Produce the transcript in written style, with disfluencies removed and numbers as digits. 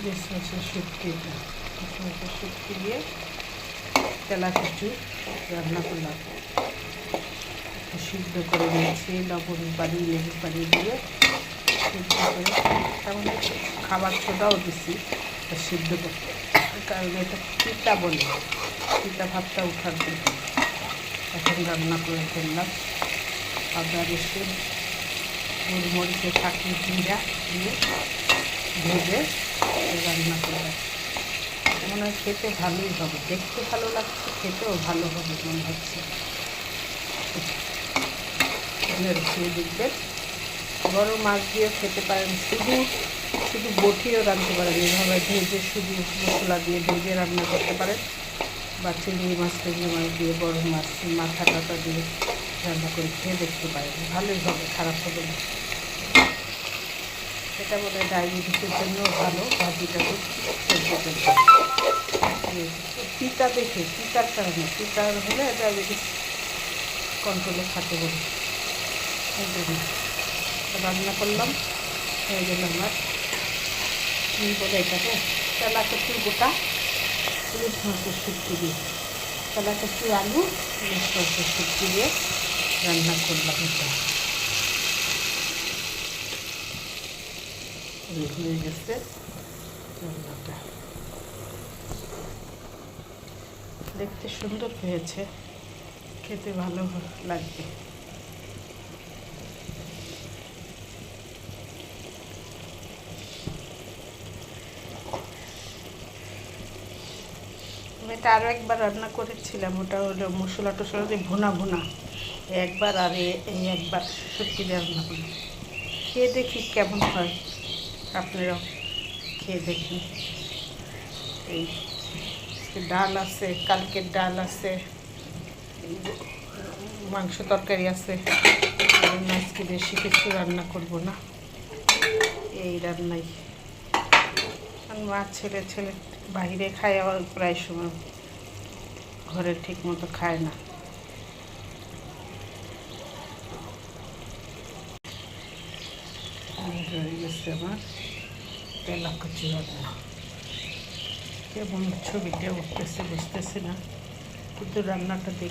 মাছের শুটকিটা মাছের শুটকি দিয়ে তেলা কচু রান্না করলাম। সিদ্ধ করে নিয়েছি লবণ পানি লেবু পানি দিয়ে সিদ্ধ করে, তেমন খাবার সোডাও দিছি সিদ্ধ করতে, কারণ এটা তিতা বলে, তিতা ভাবটা উঠার জন্য। এখন রান্না করে ফেললাম আদা রসুন গোলমরিচের ফাঁকি জিরা দিয়ে ভেজে রান্না করলাম। মনে হয় খেতে ভালোই হবে, দেখতে ভালো লাগছে, খেতেও ভালো হবে মনে হচ্ছে। খেয়ে দেখবেন, বড় মাছ দিয়েও খেতে পারেন, শুধু বটিও রাঁধতে পারেন, এভাবে ভেজে শুধু মশলা দিয়ে ভেজে রান্না করতে পারেন, বা চিংড়ি মাছ দিয়ে বড় মাছ মাথা টাথা দিয়ে রান্না করে খেয়ে দেখতে পারেন, ভালোই হবে, খারাপ হবে না। এটা বলে ডায়াবেটিসের জন্যও ভালো, ভাজিটা খুব সহ্য করবে। পিতা দেখে, পিতার কারণে, পিতার হলে ডায়াবেটিস কন্ট্রোলে থাকে বলে এই জন্য রান্না করলাম। হয়ে গেল আমার কী বলে এটাকে, তেলা কচুর গোটা ইলিশ মাছের শুটকি দিয়ে, তেলা কচু আলু ইলিশ মাছের শুটকি দিয়ে রান্না করলাম। এটা হয়ে গেছে রান্নাটা, দেখতে সুন্দর হয়েছে, খেতে ভালো লাগবে। আমি এটা আরও একবার রান্না করেছিলাম, ওটা হলো মশলা টশলা দিয়ে ভুনা একবার, আর এই একবার শুটকি দিয়ে রান্না করি। খেয়ে দেখি কেমন হয়, আপনারাও খেয়ে দেখুন। এই ডাল আছে, কালকের ডাল আছে, মাংস তরকারি আছে, আজকে বেশি কিছু রান্না করব না, এই রান্নাই। মা ছেলে বাইরে খায়, আবার প্রায় সময় ঘরে ঠিক মতো খায় না। হয়ে গেছে আমার তেলা কচু রান্না। কেমন ছবিটা উঠতেছে বুঝতেছি না, কিন্তু রান্নাটা